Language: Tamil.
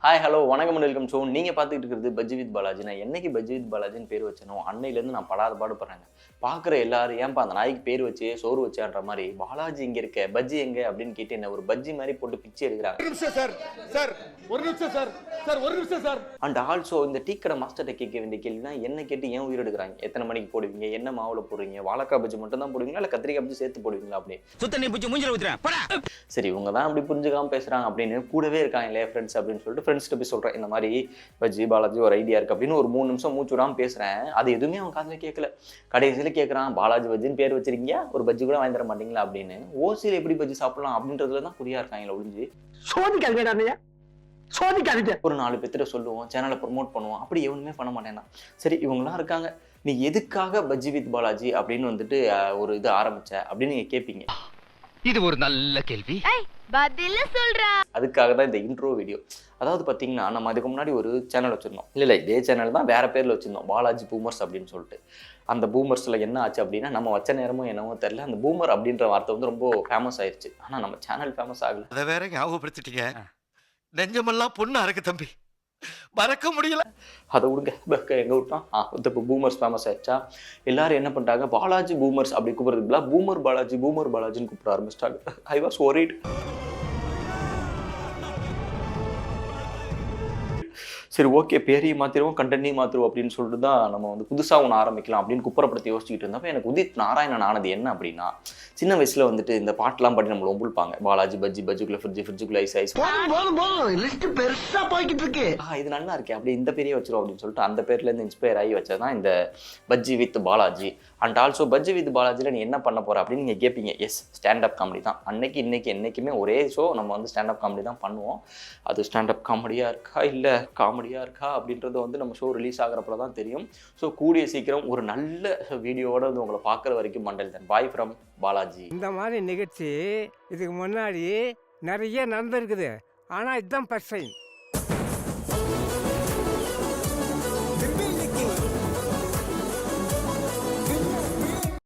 ஹாய் ஹலோ வணக்கம் அண்ட் வெல்கம் ஷோ. நீங்கள் பார்த்துக்கிட்டு இருக்கிறது பஜ்ஜி வித் பாலாஜி. நான் என்னைக்கு பஜ்ஜி வித் பாலாஜின்னு பேர் வச்சனோ அன்னையிலேருந்து நான் படாத பாடுபடுறேங்க. பார்க்குற எல்லாரும் ஏன்பா அந்த நாய்க்கு பேர் வச்சு சோறு வச்சான்ற மாதிரி பாலாஜி இங்கே இருக்க பஜ்ஜி எங்கே அப்படின்னு கேட்டு என்ன ஒரு பஜ்ஜி மாதிரி போட்டு பிச்சு எடுக்கிறாங்க. அண்ட் ஆல்சோ இந்த டீ கடை மாஸ்டர்கிட்ட கேட்க வேண்டிய கேள்வினா என்ன கேட்டு ஏன் உயிர் எடுக்கிறாங்க, எத்தனை மணிக்கு போடுவீங்க, என்ன மாவில் போடுவீங்க, வாழைக்காய் பஜ்ஜி மட்டும் தான் போடுவீங்களா இல்லை கத்திரிக்காய் பஜ்ஜி சேர்த்து போடுவீங்களா அப்படின்னு. சரி இவங்க தான் அப்படி புரிஞ்சுக்காம பேசுகிறாங்க அப்படின்னு கூடவே இருக்காங்க இல்லையா ஃப்ரெண்ட்ஸ் அப்படின்னு சொல்லிட்டு ஃப்ரெண்ட்ஸ்கிட்ட போய் சொல்கிறேன், இந்த மாதிரி பஜ்ஜி பாலாஜி ஒரு ஐடியா இருக்குது அப்படின்னு ஒரு 3 நிமிஷம் மூச்சு விடாமல் பேசுகிறேன். அது எதுவுமே அவன் காதில் கேட்கல. கடைசியில் கேட்குறான், பாலாஜி பஜ்ஜின்னு பேர் வச்சிருக்கீங்க, ஒரு பஜ்ஜி கூட வாங்கி தர மாட்டீங்களா அப்படின்னு. ஓசியில் எப்படி பஜ்ஜி சாப்பிடலாம் அப்படின்றதுல தான் குறியா இருக்காங்களா ஒழிஞ்சு. ஒரு 4 பேர்த்திட்ட சொல்லுவோம், சேனலை ப்ரொமோட் பண்ணுவோம், அப்படி எவனுமே பண்ண மாட்டேன்னா. சரி இவங்களாம் இருக்காங்க, நீ எதுக்காக பஜ்ஜி வித் பாலாஜி அப்படின்னு வந்துட்டு ஒரு இது ஆரம்பிச்ச அப்படின்னு நீங்க கேட்பீங்க. இது ஒரு நல்ல கேள்வி. அதுக்காக தான் இந்த இன்ட்ரோ வீடியோ. அதாவது பார்த்தீங்கன்னா நம்ம அதுக்கு முன்னாடி ஒரு சேனல் வச்சுருந்தோம். இல்லை இதே சேனல் தான் வேறு பேரில் வச்சுருந்தோம், பாலாஜி பூமர்ஸ் அப்படின்னு சொல்லிட்டு. அந்த பூமர்ஸில் என்ன ஆச்சு அப்படின்னா நம்ம வச்ச நேரமும் என்னவோ தெரியல, அந்த பூமர் அப்படின்ற வார்த்தை வந்து ரொம்ப ஃபேமஸ் ஆயிடுச்சு. ஆனால் நம்ம சேனல் ஃபேமஸ் ஆகலை. அதை வேற ஞாபகப்படுத்திட்டீங்க. நெஞ்சமெல்லாம் பொண்ணா இருக்கு தம்பி, மறக்க முடியல. அதை விடுங்க, எங்கே விட்டோம். இப்போ பூமர்ஸ் ஃபேமஸ் ஆயிடுச்சா, எல்லாரும் என்ன பண்ணிட்டாங்க, பாலாஜி பூமர்ஸ் அப்படி கூப்பிட்றதுக்குலாம் பூமர் பாலாஜின்னு கூப்பிட ஆரம்பிச்சிட்டாங்க. I was worried. சரி ஓகே, பேரையும் மாற்றிடுவோம், கண்டென்ட்டையும் மாற்றிடுவோம் அப்படின்னு சொல்லிட்டு தான் நம்ம வந்து புதுசாக ஒன்று ஆரம்பிக்கலாம் அப்படின்னு குப்புறப்படுத்தி யோசிச்சுக்கிட்டு இருந்தப்போ எனக்கு உதித் நாராயணன் ஆனது என்ன அப்படின்னா, சின்ன வயசில் வந்துட்டு இந்த பாட்டெலாம் பாட்டி நம்மளை ஒம்புழுப்பாங்க. பாலாஜி பஜ்ஜிக்குள்ளே ஃப்ரிட்ஜுக்குள்ளே ஐஸ் இது நல்லா இருக்கே அப்படி இந்த பேரையே வச்சிரும் அப்படின்னு சொல்லிட்டு அந்த பேர்லேருந்து இன்ஸ்பயர் ஆகி வச்சதான் இந்த Bajji with Balaji. And also Bajji with பாலாஜியில் நீ என்ன பண்ண போகிற அப்படின்னு நீங்கள் கேட்பீங்க. எஸ், ஸ்டாண்டப் காமெடி தான். என்னைக்குமே ஒரே ஷோ நம்ம வந்து ஸ்டாண்டப் காமெடி தான் பண்ணுவோம். அது ஸ்டாண்டப் காமெடியாக இருக்கா இல்லை காமெடியாக இருக்கா அப்படின்றது வந்து நம்ம ஷோ ரிலீஸ் ஆகிறப்பல தான் தெரியும். ஸோ கூடிய சீக்கிரம் ஒரு நல்ல வீடியோவோட வந்து உங்களை பார்க்குற வரைக்கும் மண்டல் தன் பாய் ஃப்ரம் பாலாஜி. இந்த மாதிரி நிகழ்ச்சி இதுக்கு முன்னாடி நிறைய நடந்திருக்குது, ஆனால் இதுதான் ஃபர்ஸ்ட் டைம்.